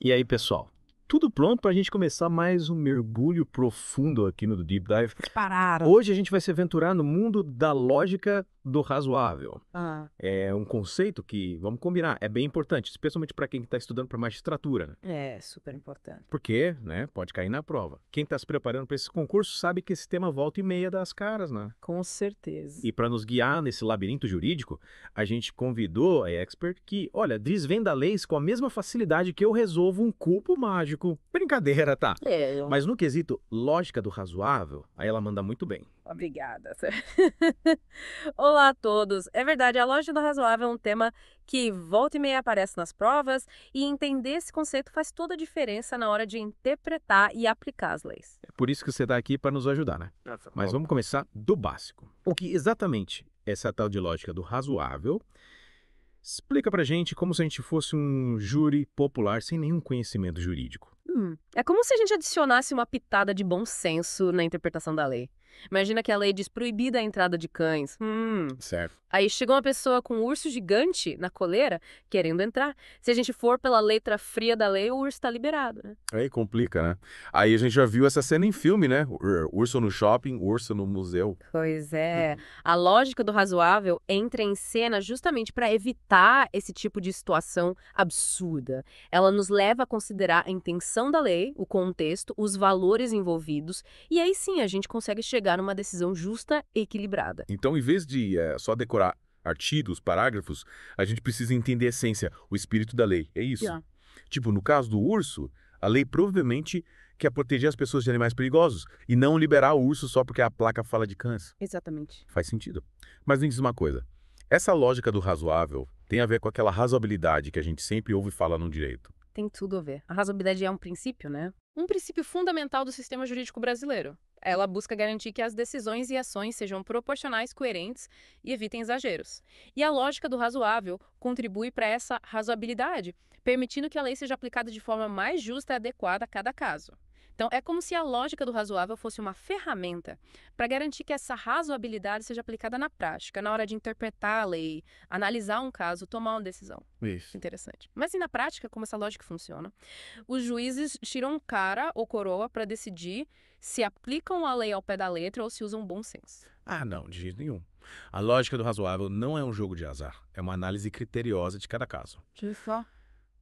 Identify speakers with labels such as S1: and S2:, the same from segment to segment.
S1: E aí, pessoal? Tudo pronto para a gente começar mais um mergulho profundo aqui no Deep Dive?
S2: Pararam.
S1: Hoje a gente vai se aventurar no mundo da lógica do razoável.
S2: Ah,
S1: É um conceito que, vamos combinar, é bem importante, especialmente para quem está estudando para magistratura, né?
S2: é super importante.
S1: Porque, né, pode cair na prova. Quem está se preparando para esse concurso sabe que esse tema volta e meia das caras, né?
S2: Com certeza.
S1: E para nos guiar nesse labirinto jurídico, a gente convidou a expert que, olha, desvenda leis com a mesma facilidade que eu resolvo um cubo mágico. Brincadeira, tá?
S2: Eu.
S1: Mas no quesito lógica do razoável, aí ela manda muito bem.
S2: Obrigada. Olá a todos. É verdade, a lógica do razoável é um tema que volta e meia aparece nas provas, e entender esse conceito faz toda a diferença na hora de interpretar e aplicar as leis.
S1: É por isso que você está aqui para nos ajudar, né? Mas vamos começar do básico. O que exatamente é essa tal de lógica do razoável? Explica pra gente como se a gente fosse um júri popular sem nenhum conhecimento jurídico.
S2: É como se a gente adicionasse uma pitada de bom senso na interpretação da lei. Imagina que a lei diz proibida a entrada de cães.
S1: Certo.
S2: Aí chega uma pessoa com um urso gigante na coleira, querendo entrar. Se a gente for pela letra fria da lei, o urso está liberado, né?
S3: Aí complica, né? Aí a gente já viu essa cena em filme, né? Urso no shopping, urso no museu.
S2: Pois é. A lógica do razoável entra em cena justamente para evitar esse tipo de situação absurda. Ela nos leva a considerar a intenção da lei, o contexto, os valores envolvidos, e aí sim a gente consegue chegar numa decisão justa e equilibrada.
S3: Então, em vez de só decorar artigos, parágrafos, a gente precisa entender a essência, o espírito da lei. É isso.
S2: Yeah.
S3: Tipo, no caso do urso, a lei provavelmente quer proteger as pessoas de animais perigosos e não liberar o urso só porque a placa fala de cães.
S2: Exatamente.
S3: Faz sentido. Mas me diz uma coisa. Essa lógica do razoável tem a ver com aquela razoabilidade que a gente sempre ouve falar no direito.
S2: Tem tudo a ver. A razoabilidade é um princípio, né? Um princípio fundamental do sistema jurídico brasileiro. Ela busca garantir que as decisões e ações sejam proporcionais, coerentes e evitem exageros. E a lógica do razoável contribui para essa razoabilidade, permitindo que a lei seja aplicada de forma mais justa e adequada a cada caso. Então, é como se a lógica do razoável fosse uma ferramenta para garantir que essa razoabilidade seja aplicada na prática, na hora de interpretar a lei, analisar um caso, tomar uma decisão.
S3: Isso.
S2: Interessante. Mas e na prática, como essa lógica funciona? Os juízes tiram cara ou coroa para decidir se aplicam a lei ao pé da letra ou se usam bom senso.
S3: Ah, não, de jeito nenhum. A lógica do razoável não é um jogo de azar, é uma análise criteriosa de cada caso.
S2: Justo.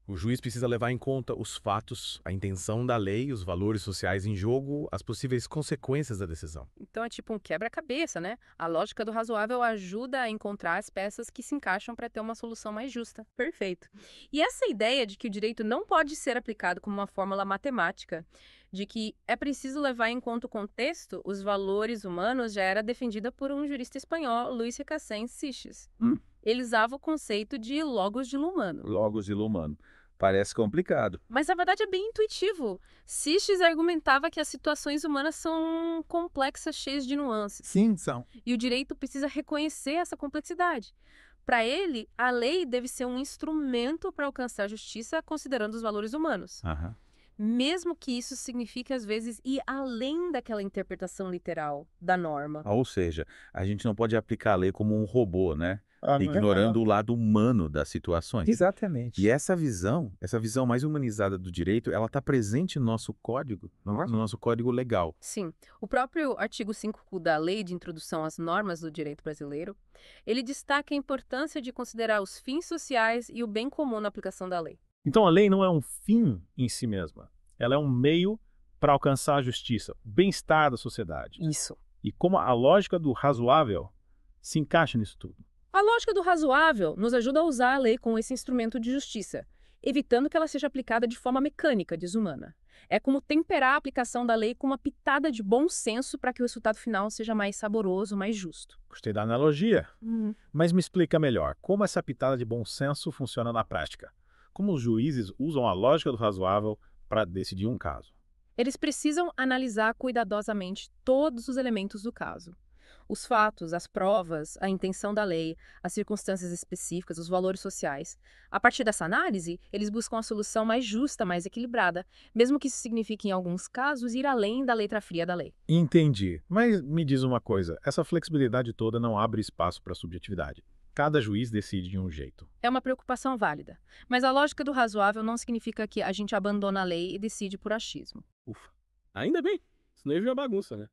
S3: O juiz precisa levar em conta os fatos, a intenção da lei, os valores sociais em jogo, as possíveis consequências da decisão.
S2: Então é tipo um quebra-cabeça, né? A lógica do razoável ajuda a encontrar as peças que se encaixam para ter uma solução mais justa. Perfeito. E essa ideia de que o direito não pode ser aplicado como uma fórmula matemática, de que é preciso levar em conta o contexto, os valores humanos, já era defendida por um jurista espanhol, Luis Recasens Seixas. Ele usava o conceito de logos de Lumano.
S4: Logos e Lumano. Parece complicado.
S2: Mas na verdade é bem intuitivo. Seixas argumentava que as situações humanas são complexas, cheias de nuances.
S4: Sim, são.
S2: E o direito precisa reconhecer essa complexidade. Para ele, a lei deve ser um instrumento para alcançar a justiça considerando os valores humanos.
S4: Aham.
S2: Mesmo que isso signifique, às vezes, ir além daquela interpretação literal da norma.
S4: Ou seja, a gente não pode aplicar a lei como um robô, né?
S5: Ah, não é?
S4: Ignorando o lado humano das situações.
S5: Exatamente.
S4: E essa visão mais humanizada do direito, ela está presente no nosso código, no nosso código legal.
S2: Sim, o próprio artigo 5 da Lei de Introdução às Normas do Direito Brasileiro, ele destaca a importância de considerar os fins sociais e o bem comum na aplicação da lei.
S5: Então a lei não é um fim em si mesma. Ela é um meio para alcançar a justiça, o bem-estar da sociedade.
S2: Isso.
S5: E como a lógica do razoável se encaixa nisso tudo.
S2: A lógica do razoável nos ajuda a usar a lei como esse instrumento de justiça, evitando que ela seja aplicada de forma mecânica, desumana. É como temperar a aplicação da lei com uma pitada de bom senso para que o resultado final seja mais saboroso, mais justo.
S5: Gostei da analogia. Mas me explica melhor, como essa pitada de bom senso funciona na prática? Como os juízes usam a lógica do razoável para decidir um caso?
S2: Eles precisam analisar cuidadosamente todos os elementos do caso. Os fatos, as provas, a intenção da lei, as circunstâncias específicas, os valores sociais. A partir dessa análise, eles buscam a solução mais justa, mais equilibrada, mesmo que isso signifique, em alguns casos, ir além da letra fria da lei.
S5: Entendi. Mas me diz uma coisa, essa flexibilidade toda não abre espaço para subjetividade. cada juiz decide de um jeito.
S2: É uma preocupação válida. Mas a lógica do razoável não significa que a gente abandona a lei e decide por achismo.
S1: Ufa. Ainda bem. Senão ia virar bagunça, né?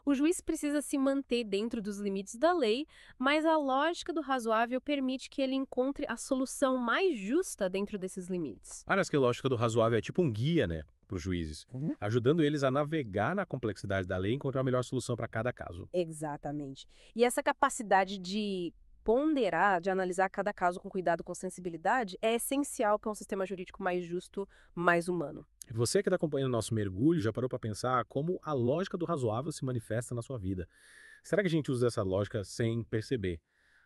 S2: O juiz precisa se manter dentro dos limites da lei, mas a lógica do razoável permite que ele encontre a solução mais justa dentro desses limites.
S1: Parece que a lógica do razoável é tipo um guia, né, para os juízes, ajudando eles a navegar na complexidade da lei e encontrar a melhor solução para cada caso.
S2: Exatamente. E essa capacidade de ponderar, de analisar cada caso com cuidado, com sensibilidade, é essencial para um sistema jurídico mais justo, mais humano.
S1: Você que está acompanhando o nosso mergulho já parou para pensar como a lógica do razoável se manifesta na sua vida? Será que a gente usa essa lógica sem perceber?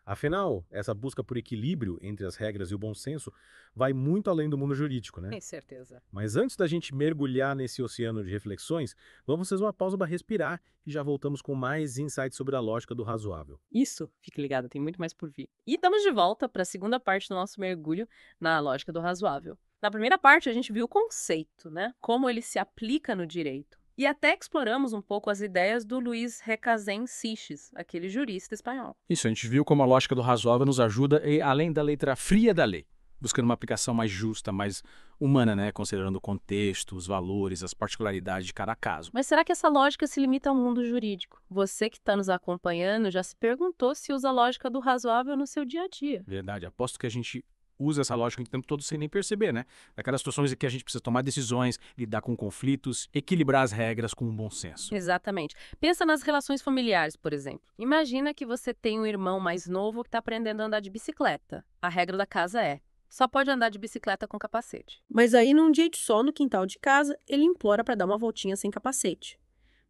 S1: Afinal, essa busca por equilíbrio entre as regras e o bom senso vai muito além do mundo jurídico, né?
S2: Com certeza.
S1: Mas antes da gente mergulhar nesse oceano de reflexões, vamos fazer uma pausa para respirar e já voltamos com mais insights sobre a lógica do razoável.
S2: Isso, fique ligado, tem muito mais por vir. E estamos de volta para a segunda parte do nosso mergulho na lógica do razoável. Na primeira parte, a gente viu o conceito, né? Como ele se aplica no direito. E até exploramos um pouco as ideias do Luís Recasens Siches, aquele jurista espanhol.
S6: Isso, a gente viu como a lógica do razoável nos ajuda a ir além da letra fria da lei, buscando uma aplicação mais justa, mais humana, né? Considerando o contexto, os valores, as particularidades de cada caso.
S2: Mas será que essa lógica se limita ao mundo jurídico? Você que está nos acompanhando já se perguntou se usa a lógica do razoável no seu dia a dia.
S6: Verdade, aposto que a gente usa essa lógica o tempo todo sem nem perceber, né? Daquelas situações em que a gente precisa tomar decisões, lidar com conflitos, equilibrar as regras com um bom senso.
S2: Exatamente. Pensa nas relações familiares, por exemplo. Imagina que você tem um irmão mais novo que está aprendendo a andar de bicicleta. A regra da casa é: só pode andar de bicicleta com capacete. Mas aí, num dia de sol no quintal de casa, ele implora para dar uma voltinha sem capacete.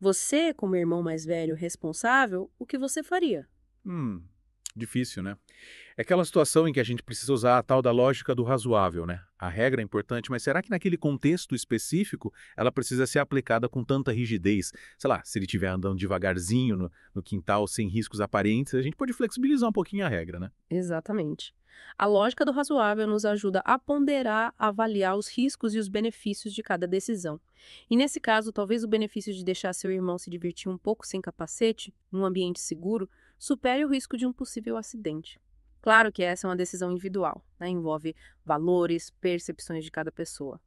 S2: Você, como irmão mais velho responsável, o que você faria?
S3: Difícil, né? É aquela situação em que a gente precisa usar a tal da lógica do razoável, né? A regra é importante, mas será que naquele contexto específico ela precisa ser aplicada com tanta rigidez? Sei lá, se ele estiver andando devagarzinho no quintal, sem riscos aparentes, a gente pode flexibilizar um pouquinho a regra, né?
S2: Exatamente. A lógica do razoável nos ajuda a ponderar, avaliar os riscos e os benefícios de cada decisão. E nesse caso, talvez o benefício de deixar seu irmão se divertir um pouco sem capacete, num ambiente seguro, supere o risco de um possível acidente. Claro que essa é uma decisão individual, né? Envolve valores, percepções de cada pessoa.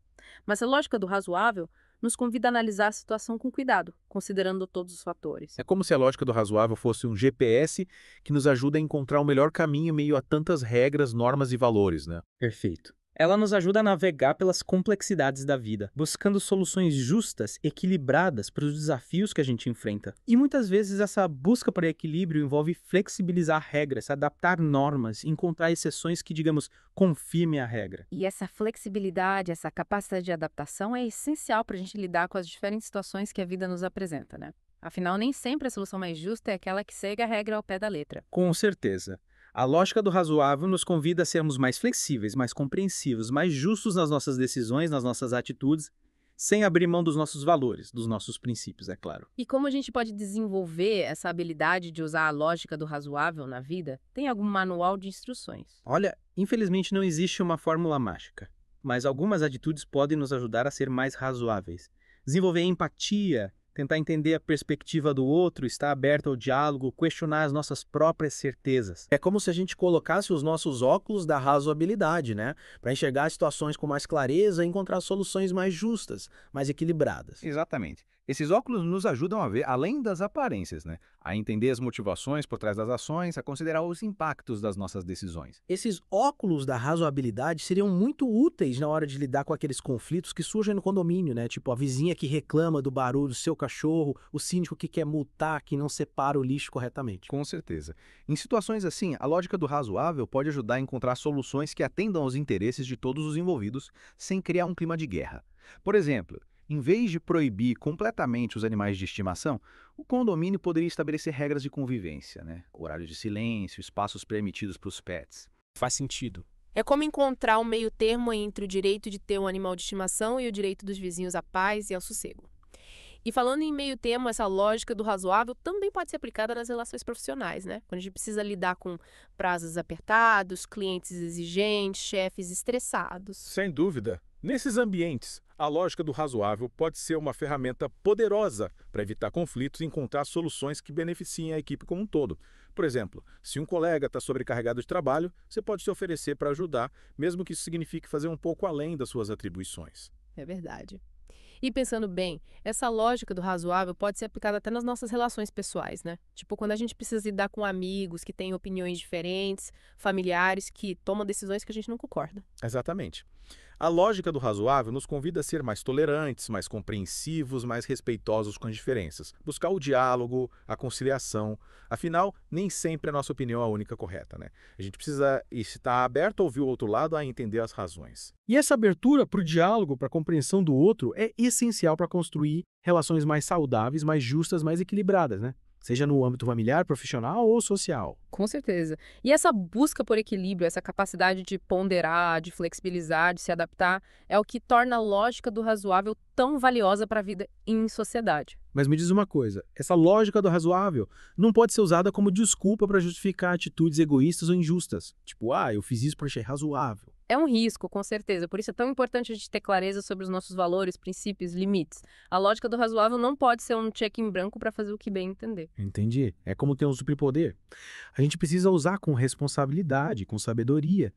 S2: Mas a lógica do razoável nos convida a analisar a situação com cuidado, considerando todos os fatores.
S3: É como se a lógica do razoável fosse um GPS que nos ajuda a encontrar o melhor caminho em meio a tantas regras, normas e valores, né?
S7: Perfeito. Ela nos ajuda a navegar pelas complexidades da vida, buscando soluções justas, equilibradas para os desafios que a gente enfrenta. E muitas vezes essa busca por equilíbrio envolve flexibilizar regras, adaptar normas, encontrar exceções que, digamos, confirmem a regra.
S2: E essa flexibilidade, essa capacidade de adaptação é essencial para a gente lidar com as diferentes situações que a vida nos apresenta, né? Afinal, nem sempre a solução mais justa é aquela que segue a regra ao pé da letra.
S7: Com certeza. A lógica do razoável nos convida a sermos mais flexíveis, mais compreensivos, mais justos nas nossas decisões, nas nossas atitudes, sem abrir mão dos nossos valores, dos nossos princípios, é claro.
S2: E como a gente pode desenvolver essa habilidade de usar a lógica do razoável na vida? Tem algum manual de instruções?
S7: Olha, infelizmente não existe uma fórmula mágica, mas algumas atitudes podem nos ajudar a ser mais razoáveis. Desenvolver empatia, tentar entender a perspectiva do outro, estar aberto ao diálogo, questionar as nossas próprias certezas.
S8: É como se a gente colocasse os nossos óculos da razoabilidade, né? Para enxergar as situações com mais clareza e encontrar soluções mais justas, mais equilibradas.
S9: Exatamente. Esses óculos nos ajudam a ver além das aparências, né? A entender as motivações por trás das ações, a considerar os impactos das nossas decisões.
S8: Esses óculos da razoabilidade seriam muito úteis na hora de lidar com aqueles conflitos que surgem no condomínio, né? Tipo a vizinha que reclama do barulho do seu cachorro, o síndico que quer multar, que não separa o lixo corretamente.
S9: Com certeza. Em situações assim, a lógica do razoável pode ajudar a encontrar soluções que atendam aos interesses de todos os envolvidos, sem criar um clima de guerra. Por exemplo, em vez de proibir completamente os animais de estimação, o condomínio poderia estabelecer regras de convivência, né? Horário de silêncio, espaços permitidos para os pets.
S6: Faz sentido.
S10: É como encontrar um meio termo entre o direito de ter um animal de estimação e o direito dos vizinhos à paz e ao sossego. E falando em meio termo, essa lógica do razoável também pode ser aplicada nas relações profissionais, né? Quando a gente precisa lidar com prazos apertados, clientes exigentes, chefes estressados.
S3: Sem dúvida.
S5: Nesses ambientes, a lógica do razoável pode ser uma ferramenta poderosa para evitar conflitos e encontrar soluções que beneficiem a equipe como um todo. Por exemplo, se um colega está sobrecarregado de trabalho, você pode se oferecer para ajudar, mesmo que isso signifique fazer um pouco além das suas atribuições.
S10: É verdade. E pensando bem, essa lógica do razoável pode ser aplicada até nas nossas relações pessoais, né? Tipo, quando a gente precisa lidar com amigos que têm opiniões diferentes, familiares que tomam decisões que a gente não concorda.
S5: Exatamente. A lógica do razoável nos convida a ser mais tolerantes, mais compreensivos, mais respeitosos com as diferenças. Buscar o diálogo, a conciliação. Afinal, nem sempre a nossa opinião é a única correta, né? A gente precisa estar aberto a ouvir o outro lado, a entender as razões.
S7: E essa abertura para o diálogo, para a compreensão do outro, é essencial para construir relações mais saudáveis, mais justas, mais equilibradas, né? Seja no âmbito familiar, profissional ou social.
S2: Com certeza. E essa busca por equilíbrio, essa capacidade de ponderar, de flexibilizar, de se adaptar, é o que torna a lógica do razoável tão valiosa para a vida em sociedade.
S7: Mas me diz uma coisa, essa lógica do razoável não pode ser usada como desculpa para justificar atitudes egoístas ou injustas. Tipo, eu fiz isso porque achei razoável.
S2: É um risco, com certeza. Por isso é tão importante a gente ter clareza sobre os nossos valores, princípios, limites. A lógica do razoável não pode ser um cheque em branco para fazer o que bem entender.
S7: Entendi. É como ter um superpoder. A gente precisa usar com responsabilidade, com sabedoria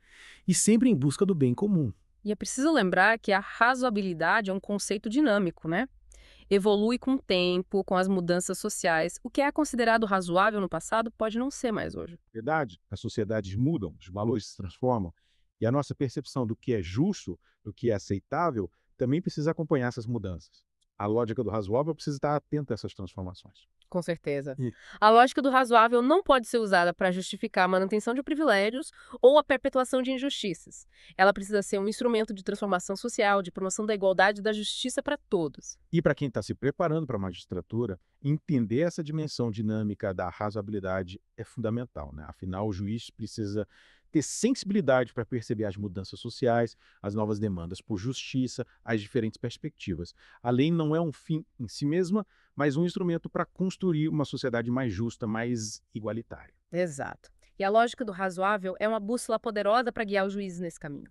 S7: e sempre em busca do bem comum.
S2: E é preciso lembrar que a razoabilidade é um conceito dinâmico, né? Evolui com o tempo, com as mudanças sociais. O que é considerado razoável no passado pode não ser mais hoje.
S5: Verdade, as sociedades mudam, os valores se transformam. E a nossa percepção do que é justo, do que é aceitável, também precisa acompanhar essas mudanças. A lógica do razoável precisa estar atenta a essas transformações.
S2: Com certeza.
S7: E-
S2: A lógica do razoável não pode ser usada para justificar a manutenção de privilégios ou a perpetuação de injustiças. Ela precisa ser um instrumento de transformação social, de promoção da igualdade e da justiça para todos.
S5: E para quem está se preparando para a magistratura, entender essa dimensão dinâmica da razoabilidade é fundamental, né? Afinal, o juiz precisa ter sensibilidade para perceber as mudanças sociais, as novas demandas por justiça, as diferentes perspectivas. A lei não é um fim em si mesma, mas um instrumento para construir uma sociedade mais justa, mais igualitária.
S2: Exato. E a lógica do razoável é uma bússola poderosa para guiar os juízes nesse caminho,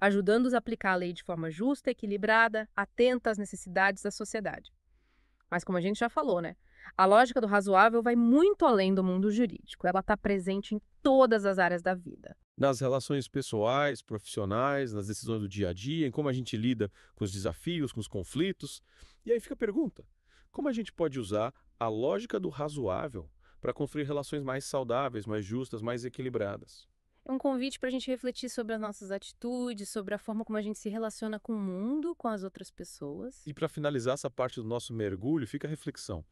S2: ajudando-os a aplicar a lei de forma justa, equilibrada, atenta às necessidades da sociedade. Mas como a gente já falou, né? A lógica do razoável vai muito além do mundo jurídico. Ela está presente em todas as áreas da vida.
S11: Nas relações pessoais, profissionais, nas decisões do dia a dia, em como a gente lida com os desafios, com os conflitos. E aí fica a pergunta: como a gente pode usar a lógica do razoável para construir relações mais saudáveis, mais justas, mais equilibradas?
S2: É um convite para a gente refletir sobre as nossas atitudes, sobre a forma como a gente se relaciona com o mundo, com as outras pessoas.
S11: E para finalizar essa parte do nosso mergulho, fica a reflexão.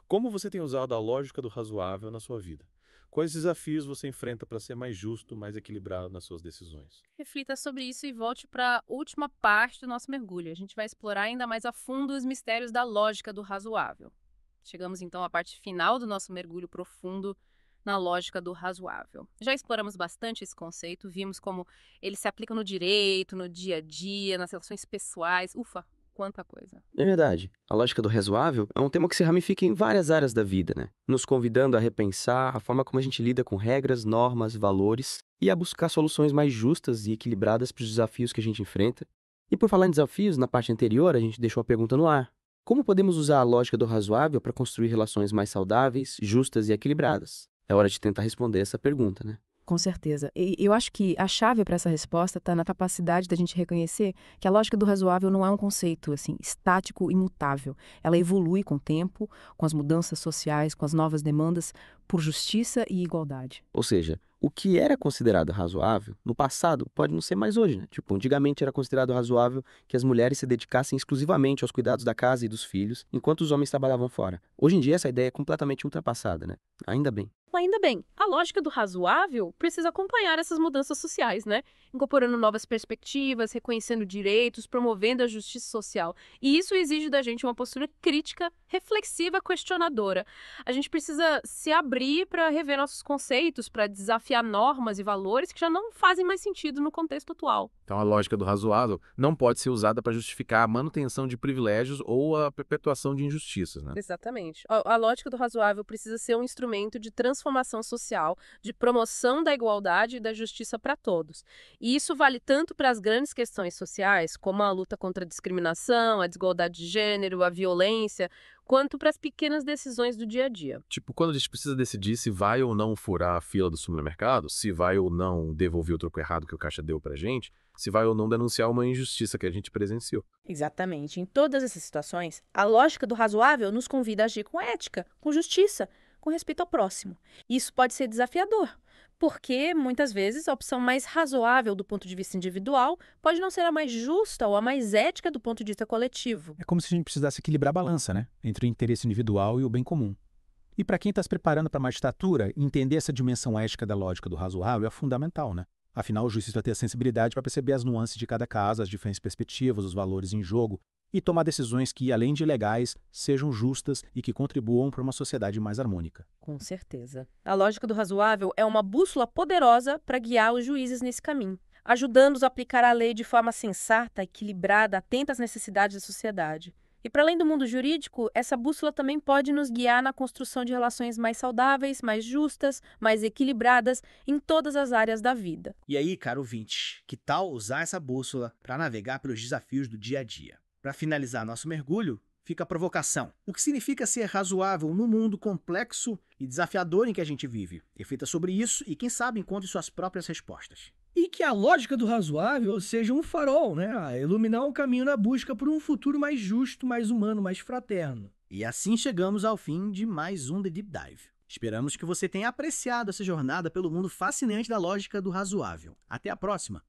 S11: Como você tem usado a lógica do razoável na sua vida? Quais desafios você enfrenta para ser mais justo, mais equilibrado nas suas decisões?
S2: Reflita sobre isso e volte para a última parte do nosso mergulho. A gente vai explorar ainda mais a fundo os mistérios da lógica do razoável. Chegamos então à parte final do nosso mergulho profundo na lógica do razoável. Já exploramos bastante esse conceito, vimos como ele se aplica no direito, no dia a dia, nas relações pessoais. Ufa, quanta coisa.
S12: É verdade. A lógica do razoável é um tema que se ramifica em várias áreas da vida, né? Nos convidando a repensar a forma como a gente lida com regras, normas, valores e a buscar soluções mais justas e equilibradas para os desafios que a gente enfrenta. E por falar em desafios, na parte anterior a gente deixou a pergunta no ar. Como podemos usar a lógica do razoável para construir relações mais saudáveis, justas e equilibradas? É hora de tentar responder essa pergunta, né?
S13: Com certeza. E eu acho que a chave para essa resposta está na capacidade da gente reconhecer que a lógica do razoável não é um conceito assim estático, imutável. Ela evolui com o tempo, com as mudanças sociais, com as novas demandas por justiça e igualdade.
S12: Ou seja, o que era considerado razoável no passado pode não ser mais hoje, né? Tipo, antigamente era considerado razoável que as mulheres se dedicassem exclusivamente aos cuidados da casa e dos filhos, enquanto os homens trabalhavam fora. Hoje em dia essa ideia é completamente ultrapassada, né? Ainda bem.
S2: Ainda bem, a lógica do razoável precisa acompanhar essas mudanças sociais, né? Incorporando novas perspectivas, reconhecendo direitos, promovendo a justiça social. E isso exige da gente uma postura crítica, reflexiva, questionadora. A gente precisa se abrir para rever nossos conceitos, para desafiar normas e valores que já não fazem mais sentido no contexto atual.
S3: Então, a lógica do razoável não pode ser usada para justificar a manutenção de privilégios ou a perpetuação de injustiças, né?
S2: Exatamente. A lógica do razoável precisa ser um instrumento de transformação transformação social, de promoção da igualdade e da justiça para todos. E isso vale tanto para as grandes questões sociais, como a luta contra a discriminação, a desigualdade de gênero, a violência, quanto para as pequenas decisões do dia a dia.
S11: Tipo, quando a gente precisa decidir se vai ou não furar a fila do supermercado, se vai ou não devolver o troco errado que o caixa deu pra gente, se vai ou não denunciar uma injustiça que a gente presenciou.
S14: Exatamente. Em todas essas situações, a lógica do razoável nos convida a agir com ética, com justiça, com respeito ao próximo. Isso pode ser desafiador, porque, muitas vezes, a opção mais razoável do ponto de vista individual pode não ser a mais justa ou a mais ética do ponto de vista coletivo.
S6: É como se a gente precisasse equilibrar a balança, né? Entre o interesse individual e o bem comum. E para quem está se preparando para a magistratura, entender essa dimensão ética da lógica do razoável é fundamental, né? Afinal, o juiz vai ter a sensibilidade para perceber as nuances de cada caso, as diferentes perspectivas, os valores em jogo e tomar decisões que, além de legais, sejam justas e que contribuam para uma sociedade mais harmônica.
S2: Com certeza. A lógica do razoável é uma bússola poderosa para guiar os juízes nesse caminho, ajudando-os a aplicar a lei de forma sensata, equilibrada, atenta às necessidades da sociedade. E para além do mundo jurídico, essa bússola também pode nos guiar na construção de relações mais saudáveis, mais justas, mais equilibradas em todas as áreas da vida.
S15: E aí, caro ouvinte, que tal usar essa bússola para navegar pelos desafios do dia a dia? Para finalizar nosso mergulho, fica a provocação. O que significa ser razoável no mundo complexo e desafiador em que a gente vive? Reflita sobre isso e, quem sabe, encontre suas próprias respostas.
S16: E que a lógica do razoável seja um farol, né? A iluminar o caminho na busca por um futuro mais justo, mais humano, mais fraterno.
S15: E assim chegamos ao fim de mais um The Deep Dive. Esperamos que você tenha apreciado essa jornada pelo mundo fascinante da lógica do razoável. Até a próxima!